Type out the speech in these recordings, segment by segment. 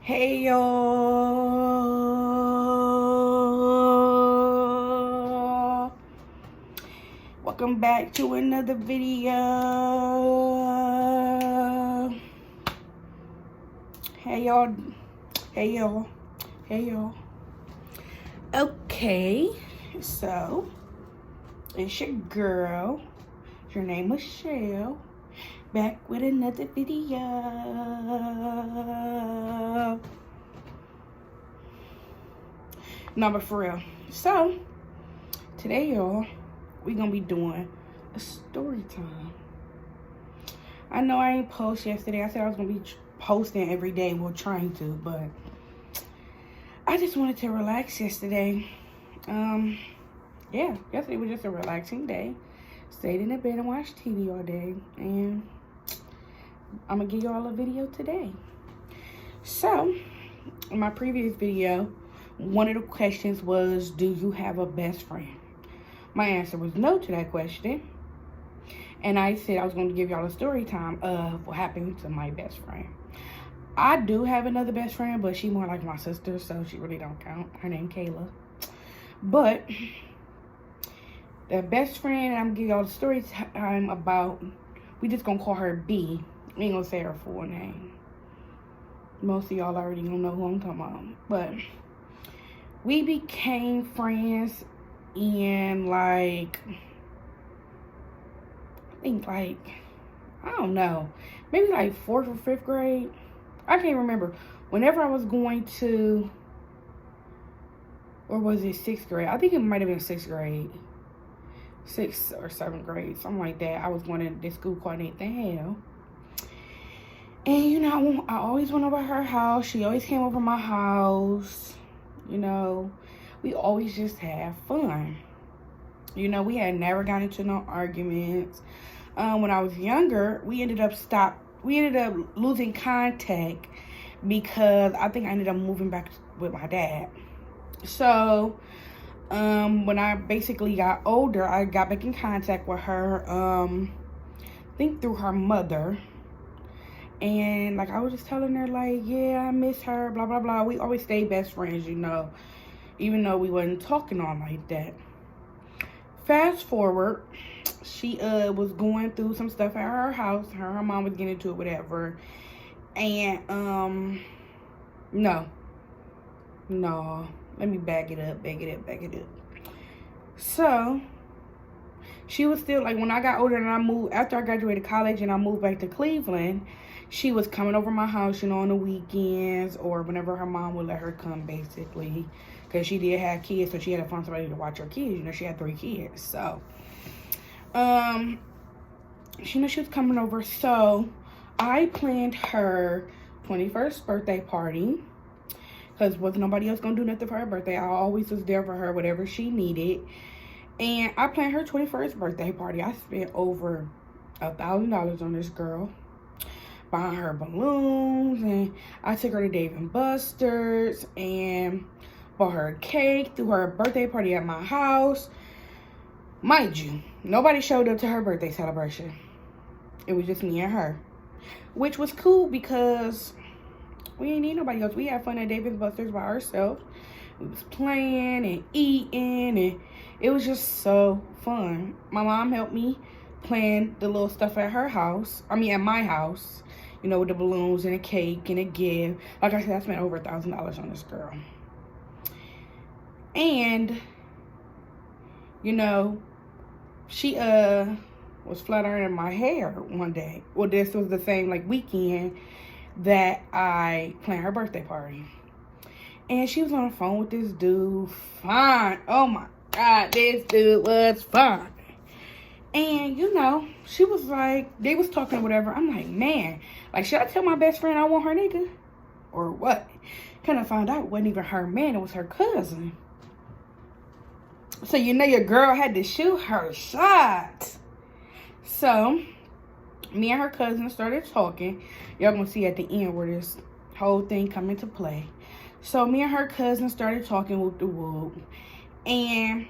Hey y'all, welcome back to another video. Hey y'all, hey y'all, hey y'all. Okay, so it's your girl, your name Michelle, back with another video. No, but for real. So today, y'all, we gonna be doing a story time. I know I ain't post yesterday. I said I was gonna be posting every day. Well, trying to, but I just wanted to relax yesterday. Yeah, yesterday was just a relaxing day. Stayed in the bed and watched TV all day, and I'm gonna give y'all a video today. So, in my previous video, one of the questions was, do you have a best friend? My answer was no to that question. And I said I was going to give y'all a story time of what happened to my best friend. I do have another best friend, but she more like my sister, so she really don't count. Her name Kayla. But the best friend I'm giving y'all the story time about, we just going to call her B. We ain't going to say her full name. Most of y'all already gonna know who I'm talking about. But we became friends in I think I don't know, maybe like 4th or 5th grade. I can't remember. Whenever I was going to, or was it 6th grade? I think it might have been 6th grade. 6th or 7th grade, something like that. I was going to this school called Nathaniel. And, you know, I always went over her house. She always came over my house. You know, we always just had fun. You know, we had never gotten into no arguments. When I was younger, we ended up losing contact because I think I ended up moving back with my dad. So, when I basically got older, I got back in contact with her, I think through her mother. And, I was just telling her, yeah, I miss her, blah, blah, blah. We always stayed best friends, you know, even though we wasn't talking on like that. Fast forward, she was going through some stuff at her house. Her mom was getting into it, whatever. And, no. Let me back it up. So, she was still, when I got older and I moved, after I graduated college and I moved back to Cleveland, she was coming over my house, you know, on the weekends or whenever her mom would let her come, basically. Because she did have kids, so she had to find somebody to watch her kids. You know, she had 3 kids. So, she knew she was coming over. So, I planned her 21st birthday party. Because wasn't nobody else going to do nothing for her birthday. I always was there for her, whatever she needed. And I planned her 21st birthday party. I spent over $1,000 on this girl, buying her balloons, and I took her to Dave & Buster's and bought her a cake, threw her a birthday party at my house. Mind you, nobody showed up to her birthday celebration. It was just me and her, which was cool because we didn't need nobody else. We had fun at Dave & Buster's by ourselves. We was playing and eating, and it was just so fun. My mom helped me plan the little stuff at her house. I mean, at my house. You know, with the balloons and a cake and a gift. Like I said, I spent over $1,000 on this girl. And, you know, she was flat ironing my hair one day. Well, this was the same, weekend that I planned her birthday party. And she was on the phone with this dude. Fine. Oh, my God. This dude was fine. And, you know, she was they was talking or whatever. I'm like, man, should I tell my best friend I want her nigga? Or what? Kind of found out it wasn't even her man. It was her cousin. So, you know, your girl had to shoot her shot. So, me and her cousin started talking. Y'all gonna see at the end where this whole thing come into play. So, me and her cousin started talking whoop the whoop. And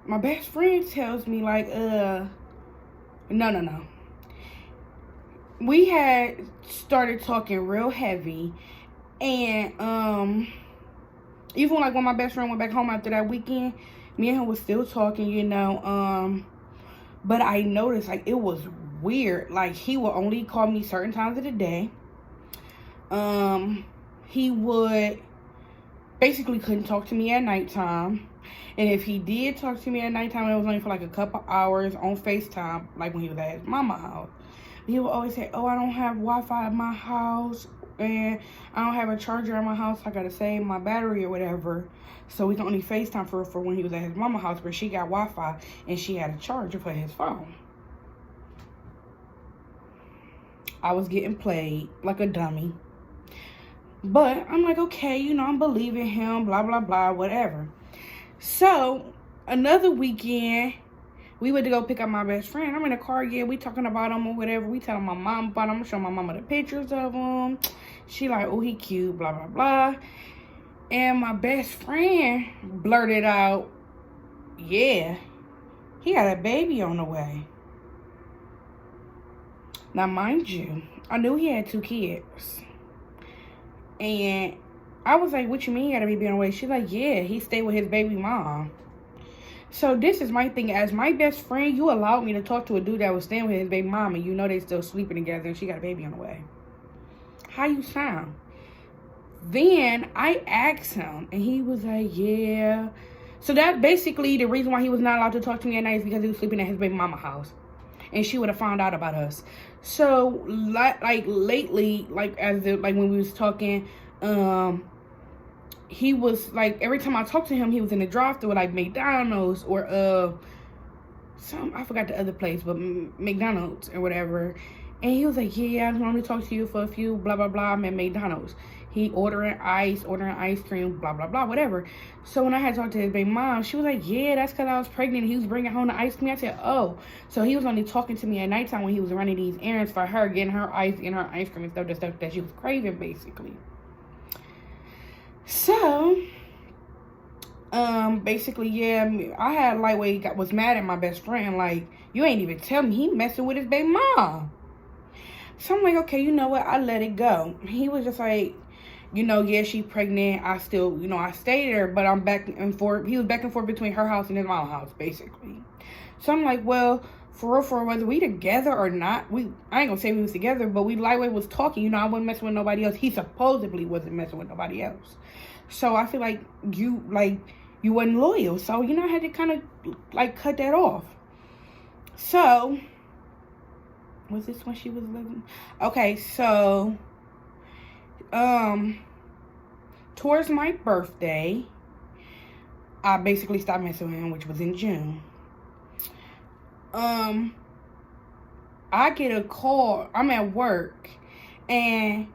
my best friend tells me, no. We had started talking real heavy And even like when my best friend went back home after that weekend, me and him was still talking, you know. But I noticed like it was weird. Like he would only call me certain times of the day. He would basically couldn't talk to me at nighttime. And if he did talk to me at nighttime, it was only for like a couple hours on FaceTime, like when he was at his mama's house. He would always say, oh, I don't have Wi-Fi at my house, and I don't have a charger at my house. I gotta save my battery or whatever. So we can only FaceTime for when he was at his mama's house, where she got Wi-Fi and she had a charger for his phone. I was getting played like a dummy. But I'm like, okay, you know, I'm believing him, blah, blah, blah, whatever. So, another weekend, we went to go pick up my best friend. I'm in the car, yeah, we talking about him or whatever. We telling my mom about him. I'm showing my mama the pictures of him. She like, oh, he cute, blah, blah, blah. And my best friend blurted out, yeah, he got a baby on the way. Now, mind you, I knew he had 2 kids. And I was like, what you mean he got a baby on the way? She's like, yeah, he stayed with his baby mom. So this is my thing. As my best friend, you allowed me to talk to a dude that was staying with his baby mom, and you know they still sleeping together and she got a baby on the way. How you sound? Then I asked him, and he was like, yeah. So that's basically the reason why he was not allowed to talk to me at night, is because he was sleeping at his baby mama's house. And she would have found out about us. So, like lately, like when we was talking, he was like, every time I talked to him, he was in the drive-thru, like McDonald's or I forgot the other place, but McDonald's or whatever. And he was like, yeah, I want to talk to you for a few, blah, blah, blah. I'm at McDonald's. He ordering ice cream, blah, blah, blah, whatever. So when I had talked to his baby mom, she was like, yeah, that's because I was pregnant. He was bringing home the ice cream. I said, oh. So he was only talking to me at nighttime when he was running these errands for her, getting her ice cream and stuff, the stuff that she was craving, basically. So, basically, yeah, I had lightweight, was mad at my best friend. Like, you ain't even tell me he messing with his baby mom. So I'm like, okay, you know what? I let it go. He was just like, you know, yeah, she pregnant. I still, you know, I stayed there, but I'm back and forth. He was back and forth between her house and his mom's house, basically. So I'm like, well, for real, whether we together or not, I ain't gonna say we was together, but we lightweight was talking. You know, I wasn't messing with nobody else. He supposedly wasn't messing with nobody else. So I feel like you wasn't loyal. So, you know, I had to kind of, like, cut that off. So, was this when she was living? Okay, so, towards my birthday, I basically stopped messing with him, which was in June. I get a call. I'm at work, and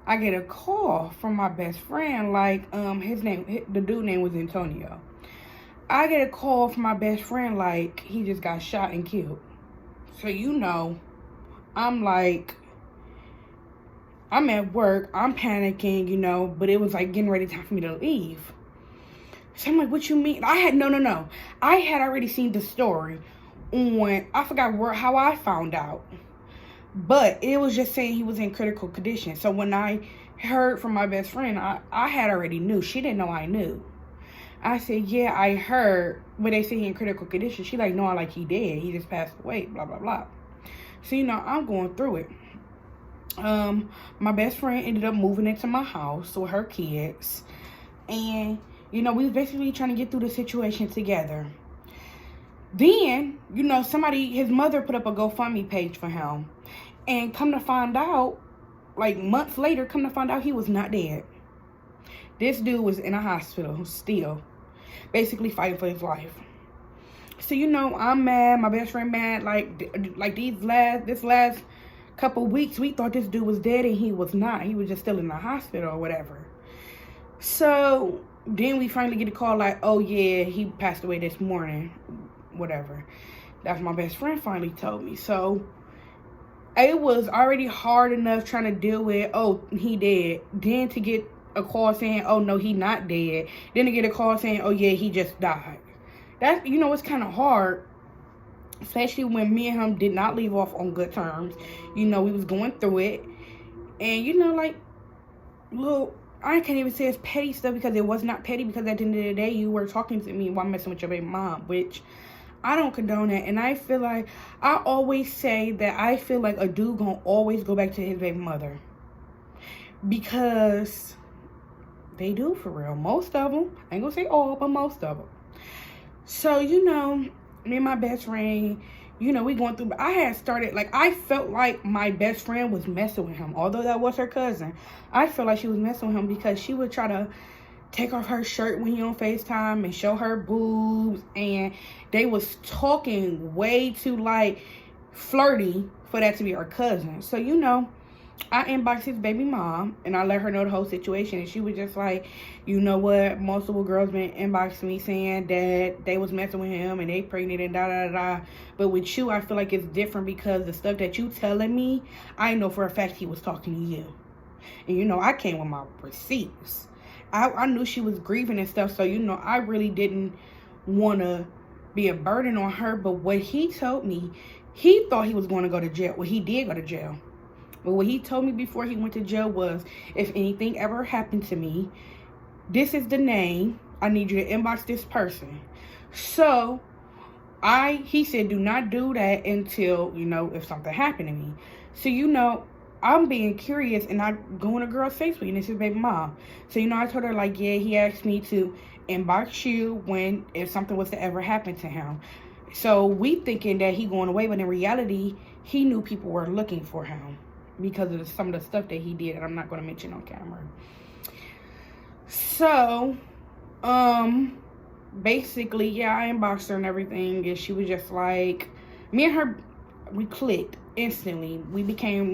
I get a call from my best friend. Like, the dude name was Antonio. I get a call from my best friend, like, he just got shot and killed. So, you know, I'm like, I'm at work, I'm panicking, you know, but it was like getting ready time for me to leave. So I'm like, what you mean? No. I had already seen the story on, I forgot how I found out. But it was just saying he was in critical condition. So when I heard from my best friend, I had already knew. She didn't know I knew. I said, yeah, I heard, but they say he in critical condition. She like, no, like he dead. He just passed away, blah, blah, blah. So, you know, I'm going through it. My best friend ended up moving into my house with her kids. And, you know, we was basically trying to get through the situation together. Then, you know, his mother put up a GoFundMe page for him. And come to find out, like months later, he was not dead. This dude was in a hospital still, basically fighting for his life. So, you know, I'm mad, my best friend mad, like this last couple weeks, we thought this dude was dead, and he was not. He was just still in the hospital or whatever. So, then we finally get a call like, oh yeah, he passed away this morning, whatever. That's my best friend finally told me. So, it was already hard enough trying to deal with, oh, he dead. Then to get a call saying, oh, no, he not dead. Then to get a call saying, oh, yeah, he just died. That, you know, it's kind of hard. Especially when me and him did not leave off on good terms. You know, we was going through it. And, you know, like, little I can't even say it's petty stuff because it was not petty, because at the end of the day, you were talking to me while messing with your baby mom, which I don't condone it. And I feel like, I always say that I feel like a dude gonna always go back to his baby mother. Because they do, for real. Most of them. I ain't gonna say all, but most of them. So, you know, me and my best friend, you know, we going through, I had started, like, I felt like my best friend was messing with him. Although that was her cousin, I felt like she was messing with him because she would try to take off her shirt when he on FaceTime and show her boobs. And they was talking way too, like, flirty for that to be her cousin. So, you know, I inboxed his baby mom and I let her know the whole situation, and she was just like, you know what, multiple girls been inboxing me saying that they was messing with him and they pregnant and da. But with you, I feel like it's different because the stuff that you telling me, I know for a fact he was talking to you. And you know, I came with my receipts. I knew she was grieving and stuff, so you know, I really didn't want to be a burden on her. But what he told me, he thought he was going to go to jail. Well, he did go to jail. But what he told me before he went to jail was, if anything ever happened to me, this is the name. I need you to inbox this person. So, he said, do not do that until, you know, if something happened to me. So, you know, I'm being curious, and I go on a girl's Facebook, and it's his baby mom. So, you know, I told her, like, yeah, he asked me to inbox you if something was to ever happen to him. So, we thinking that he going away, but in reality, he knew people were looking for him because of some of the stuff that he did, and I'm not going to mention on camera. So, basically, yeah, I inboxed her and everything, and she was just like, me and her, we clicked instantly. Me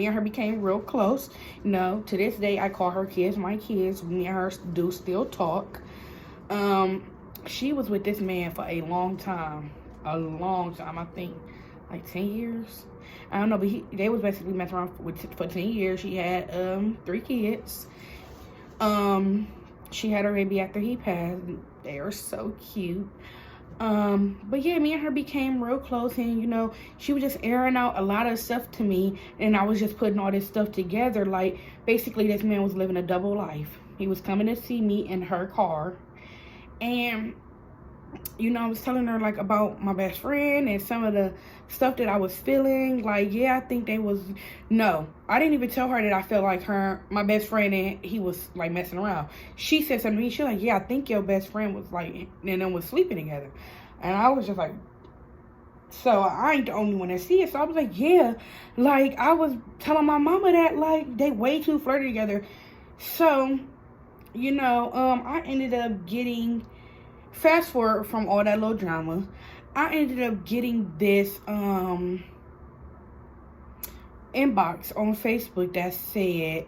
and her became real close. You know, to this day, I call her kids my kids. Me and her do still talk. She was with this man for a long time, I think, like 10 years. I don't know, but they was basically messing around for 10 years. She had 3 kids. She had her baby after he passed. They are so cute. But yeah, me and her became real close, and you know, she was just airing out a lot of stuff to me, and I was just putting all this stuff together. Like, basically, this man was living a double life. He was coming to see me in her car, and you know, I was telling her, like, about my best friend and some of the stuff that I was feeling. Like, yeah, I think they was... No, I didn't even tell her that I felt like my best friend, and he was, like, messing around. She said something to me. She was like, yeah, I think your best friend was, like, and them was sleeping together. And I was just like... So, I ain't the only one that see it. So, I was like, yeah. Like, I was telling my mama that, like, they way too flirty together. So, you know, I ended up getting... Fast forward from all that little drama, I ended up getting this inbox on Facebook that said,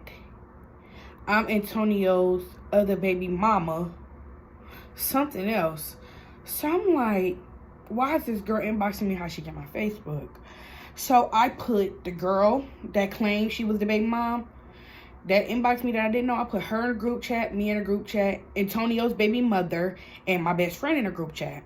I'm Antonio's other baby mama, something else. So I'm like, why is this girl inboxing me how she get my Facebook? So I put the girl that claimed she was the baby mom that inboxed me that I didn't know. I put her in a group chat, me in a group chat, Antonio's baby mother, and my best friend in a group chat.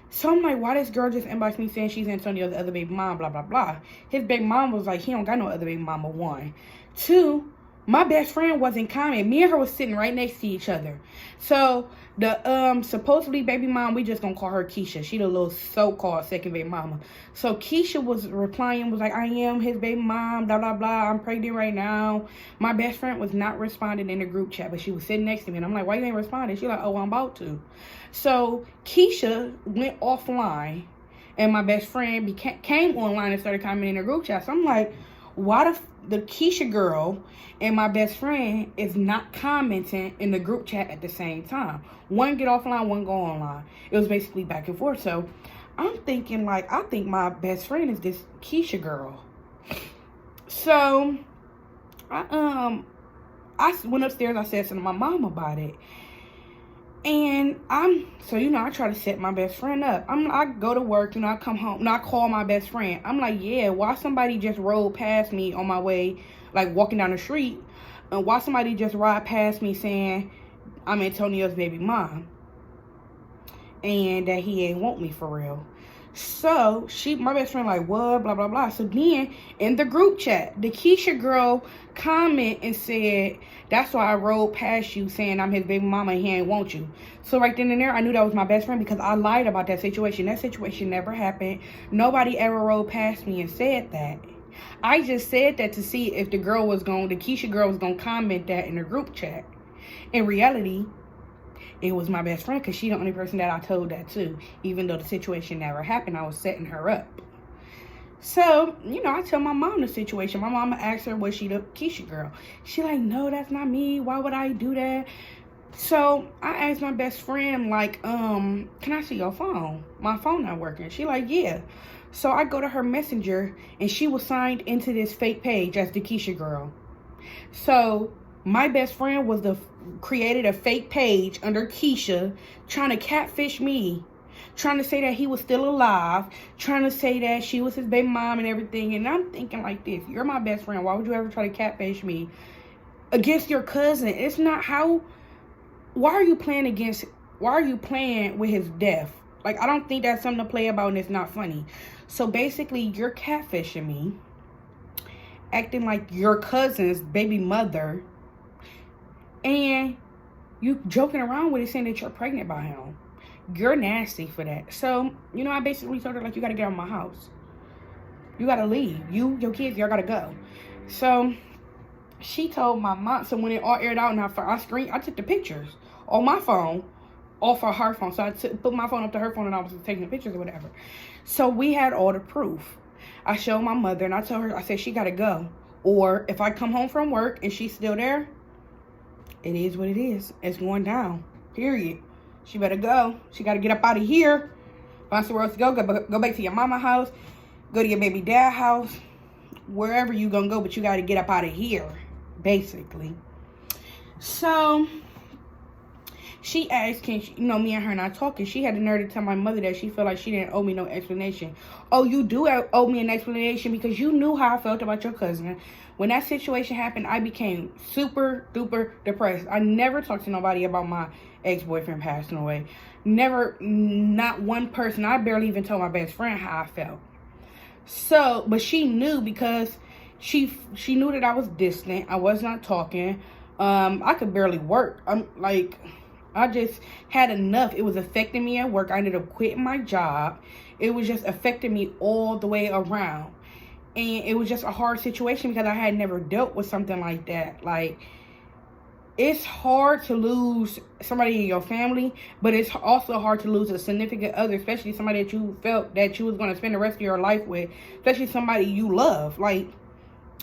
So I'm like, why this girl just inboxed me saying she's Antonio's other baby mom, blah, blah, blah. His baby mom was like, he don't got no other baby mama, 1. 2, my best friend wasn't comment. Me and her was sitting right next to each other. So the supposedly baby mom, we just gonna call her Keisha. She the little so-called second baby mama. So Keisha was replying, was like, I am his baby mom, blah, blah, blah. I'm pregnant right now. My best friend was not responding in the group chat, but she was sitting next to me. And I'm like, why you ain't responding? She's like, oh, I'm about to. So Keisha went offline, and my best friend came online and started commenting in the group chat. So I'm like, why the Keisha girl and my best friend is not commenting in the group chat at the same time? One get offline, one go online. It was basically back and forth. So I'm thinking, like, I think my best friend is this Keisha girl. So I went upstairs. I said something to my mom about it. And so, you know, I try to set my best friend up. I go to work, you know, I come home, and I call my best friend. I'm like, yeah, why somebody just rode past me on my way, like, walking down the street, and why somebody just ride past me saying I'm Antonio's baby mom, and that he ain't want me for real. So my best friend like, what, blah, blah, blah. So then in the group chat, the Keisha girl comment and said, that's why I rode past you saying I'm his baby mama and he ain't want you. So right then and there, I knew that was my best friend because I lied about that situation. That situation never happened. Nobody ever rode past me and said that. I just said that to see if the Keisha girl was going to comment that in the group chat. In reality, it was my best friend because she's the only person that I told that to. Even though the situation never happened, I was setting her up. So, I tell my mom the situation. My mama asked her, was she the Keisha girl? She like, no, that's not me. Why would I do that? So, I asked my best friend, like, can I see your phone? My phone not working. She like, yeah. So, I go to her messenger, and she was signed into this fake page as the Keisha girl. So, my best friend created a fake page under Keisha, trying to catfish me, trying to say that he was still alive, trying to say that she was his baby mom and everything. And I'm thinking like this: you're my best friend. Why would you ever try to catfish me against your cousin? It's not how. Why are you playing with his death? Like, I don't think that's something to play about, and it's not funny. So basically, you're catfishing me, acting like your cousin's baby mother. And you joking around with it, saying that you're pregnant by him. You're nasty for that. So, I basically told her, like, you got to get out of my house. You got to leave. Your kids, y'all got to go. So, she told my mom. So, when it all aired out, and I took the pictures on my phone, off of her phone. So, I put my phone up to her phone, and I was taking the pictures or whatever. So, we had all the proof. I showed my mother, and I told her, I said, she got to go. Or, if I come home from work, and she's still there, it is what it is. It's going down. Period. She better go. She got to get up out of here. Find somewhere else to go. Go back to your mama house. Go to your baby dad house. Wherever you going to go. But you got to get up out of here. Basically. So, she asked, me and her not talking. She had the nerve to tell my mother that she felt like she didn't owe me no explanation. Oh, you do owe me an explanation because you knew how I felt about your cousin. When that situation happened, I became super duper depressed. I never talked to nobody about my ex-boyfriend passing away. Never, not one person. I barely even told my best friend how I felt. So, but she knew because she knew that I was distant. I was not talking. I could barely work. I just had enough. It was affecting me at work. I ended up quitting my job. It was just affecting me all the way around. And it was just a hard situation because I had never dealt with something like that. Like, it's hard to lose somebody in your family, but it's also hard to lose a significant other, especially somebody that you felt that you was going to spend the rest of your life with, especially somebody you love. Like,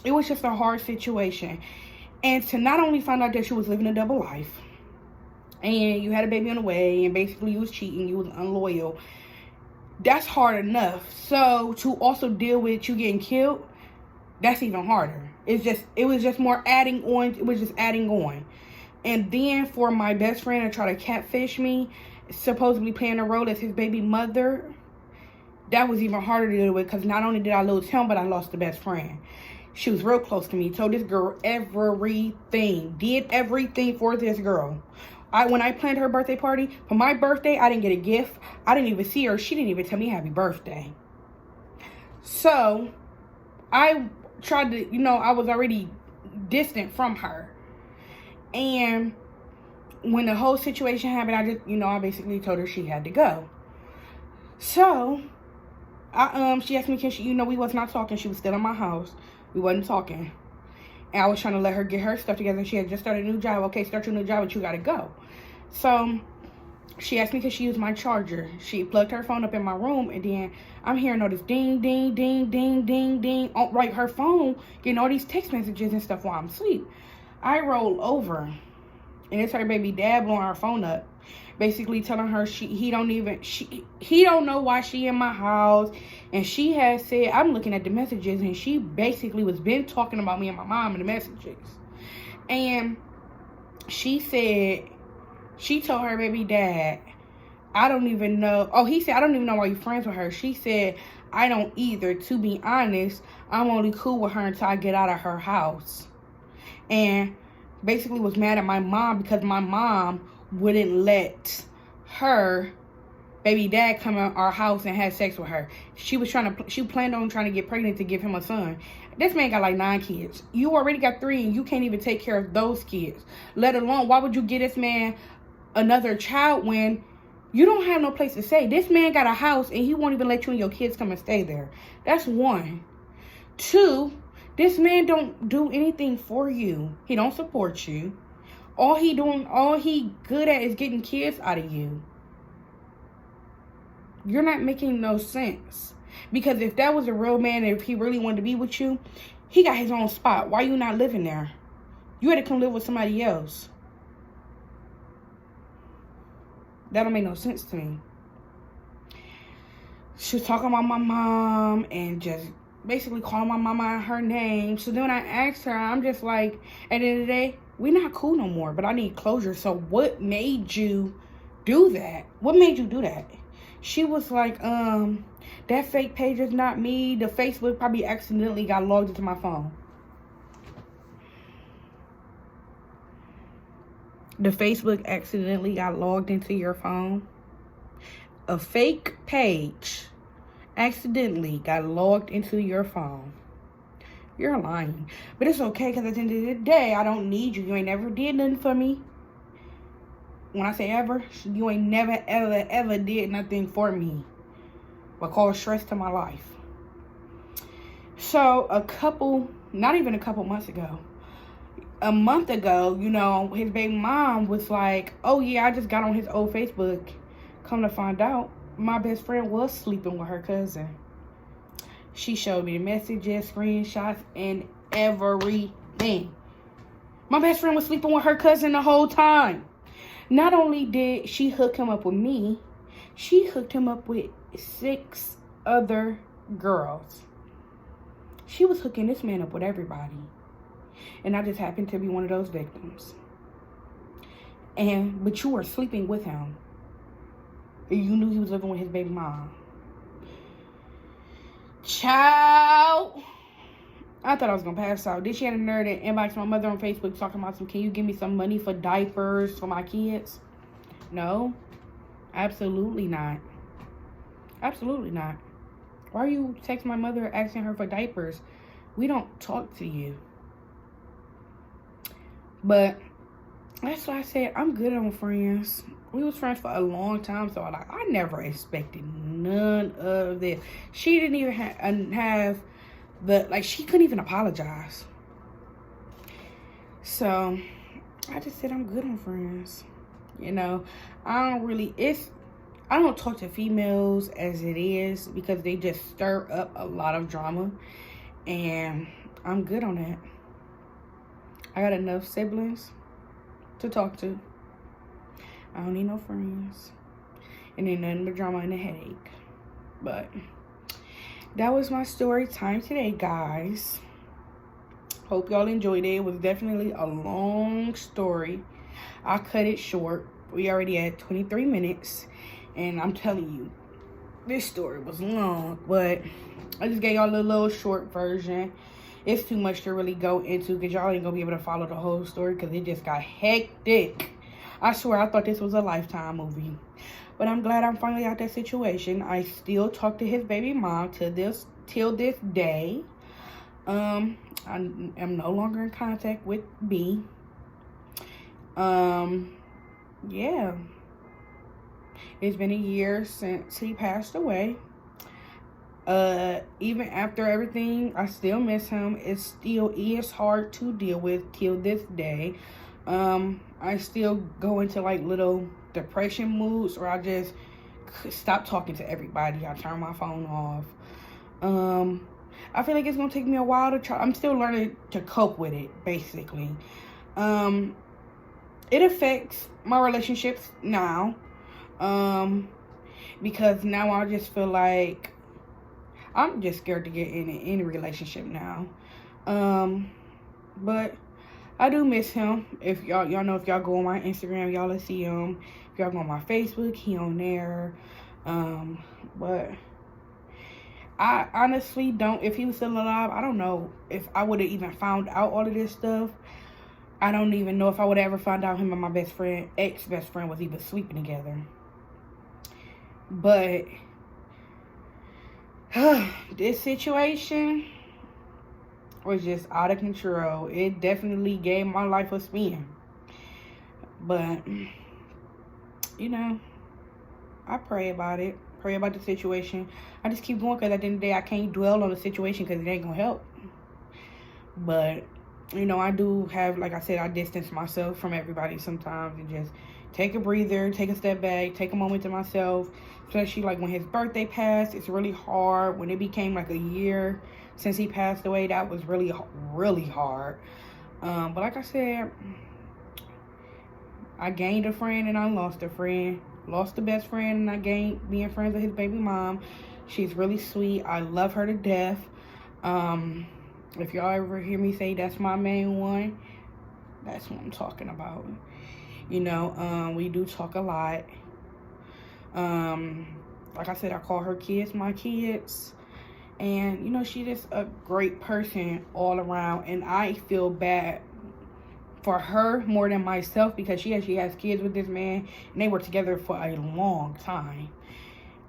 it was just a hard situation. And to not only find out that you was living a double life, and you had a baby on the way, and basically you was cheating, you was unloyal, that's hard enough. So to also deal with you getting killed, that's even harder. It was just more adding on. It was just adding on. And then for my best friend to try to catfish me, supposedly playing a role as his baby mother, that was even harder to deal with because not only did I lose him, but I lost the best friend. She was real close to me. Told this girl everything. Did everything for this girl. When I planned her birthday party, for my birthday, I didn't get a gift. I didn't even see her. She didn't even tell me happy birthday. So, I tried to, I was already distant from her. And when the whole situation happened, I basically told her she had to go. So, she asked me, we was not talking. She was still in my house. We wasn't talking. And I was trying to let her get her stuff together. She had just started a new job. Okay, start your new job, but you got to go. So, she asked me because she used my charger. She plugged her phone up in my room, and then I'm hearing all this ding, ding, ding, ding, ding, ding. Right, her phone, getting all these text messages and stuff while I'm asleep. I roll over, and it's her baby dad blowing her phone up. Basically telling her he don't know why she in my house. And she has said, I'm looking at the messages, and she basically was been talking about me and my mom in the messages. And she said, she told her baby dad, I don't even know. Oh, he said, I don't even know why you're friends with her. She said, I don't either. To be honest, I'm only cool with her until I get out of her house. And basically was mad at my mom because my mom wouldn't let her baby dad come to our house and had sex with her. She planned on trying to get pregnant to give him a son. This man got like 9 kids. You already got 3 and you can't even take care of those kids. Let alone, why would you get this man another child when you don't have no place to stay? This man got a house and he won't even let you and your kids come and stay there. That's 1. 2, this man don't do anything for you. He don't support you. All he good at is getting kids out of you. You're not making no sense. Because if that was a real man, if he really wanted to be with you, he got his own spot. Why you not living there? You had to come live with somebody else. That don't make no sense to me. She was talking about my mom and just basically calling my mama her name. So then when I asked her, I'm just like, at the end of the day, we're not cool no more, but I need closure. So what made you do that? What made you do that? She was like, that fake page is not me. The Facebook probably accidentally got logged into my phone. The Facebook accidentally got logged into your phone. A fake page accidentally got logged into your phone. You're lying. But it's okay, because at the end of the day, I don't need you. You ain't never did nothing for me. When I say ever, you ain't never, ever, ever did nothing for me but cause stress to my life. So not even a couple months ago, a month ago, you know, his baby mom was like, oh yeah, I just got on his old Facebook. Come to find out, my best friend was sleeping with her cousin. She showed me the messages, screenshots, and everything. My best friend was sleeping with her cousin the whole time. Not only did she hook him up with me, she hooked him up with 6 other girls. She was hooking this man up with everybody. And I just happened to be one of those victims. But you were sleeping with him. You knew he was living with his baby mom. Child. I thought I was going to pass out. Then she had a nerve to inbox my mother on Facebook talking about can you give me some money for diapers for my kids? No. Absolutely not. Absolutely not. Why are you texting my mother asking her for diapers? We don't talk to you. But that's why I said I'm good on friends. We was friends for a long time, so I never expected none of this. She didn't even have she couldn't even apologize. So I just said I'm good on friends. You know, I don't talk to females as it is because they just stir up a lot of drama, and I'm good on that. I got enough siblings to talk to. I don't need no friends. And ain't nothing but drama and a headache. But that was my story time today, guys. Hope y'all enjoyed it. It was definitely a long story. I cut it short. We already had 23 minutes. And I'm telling you, this story was long. But I just gave y'all a little short version. It's too much to really go into because y'all ain't going to be able to follow the whole story because it just got hectic. I swear, I thought this was a Lifetime movie. But I'm glad I'm finally out that situation. I still talk to his baby mom till this day. I am no longer in contact with B. Yeah. It's been a year since he passed away. Even after everything, I still miss him. It still is hard to deal with till this day. I still go into like little depression moods where I just stop talking to everybody. I turn my phone off. I feel like it's gonna take me a while to try. I'm still learning to cope with it, basically. It affects my relationships now. Because now I just feel like I'm just scared to get in any relationship now. But I do miss him. If y'all know, if y'all go on my Instagram, y'all will see him. If y'all go on my Facebook, he on there. But I honestly don't, if he was still alive, I don't know if I would have even found out all of this stuff. I don't even know if I would have ever found out him and my ex-best friend was even sleeping together. But this situation was just out of control. It definitely gave my life a spin. But, you know, I pray about it. Pray about the situation. I just keep going, because at the end of the day, I can't dwell on the situation because it ain't going to help. But, you know, I do have, like I said, I distance myself from everybody sometimes and just take a breather, take a step back, take a moment to myself. Especially like when his birthday passed, it's really hard. When it became like a year since he passed away, that was really, really hard. But like I said, I gained a friend and I lost a friend. Lost the best friend and I gained being friends with his baby mom. She's really sweet. I love her to death. If y'all ever hear me say that's my main one, that's what I'm talking about. You know, we do talk a lot. Like I said, I call her kids my kids. And, you know, she's just a great person all around. And I feel bad for her more than myself, because she actually has kids with this man. And they were together for a long time.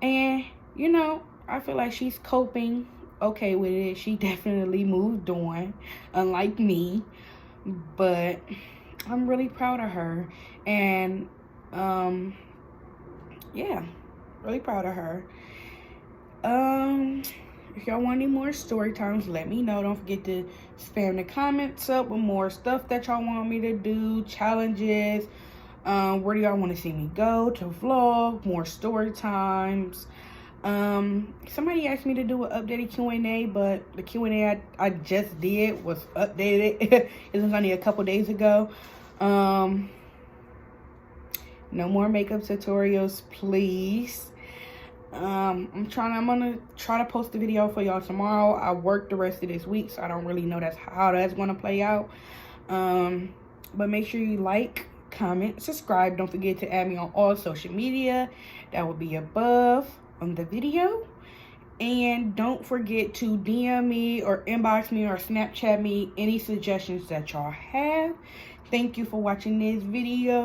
And, you know, I feel like she's coping okay with it. She definitely moved on, unlike me. But I'm really proud of her. And, yeah, really proud of her. If y'all want any more story times, let me know. Don't forget to spam the comments up with more stuff that y'all want me to do, challenges. Where do y'all want to see me go to vlog, more story times. Somebody asked me to do an updated Q&A, but the Q&A I just did was updated. It was only a couple days ago. No more makeup tutorials, please. I'm gonna try to post a video for y'all tomorrow. I work the rest of this week, so I don't really know how that's gonna play out. But make sure you like, comment, subscribe. Don't forget to add me on all social media. That will be above on the video. And don't forget to DM me or inbox me or Snapchat me any suggestions that y'all have. Thank you for watching this video.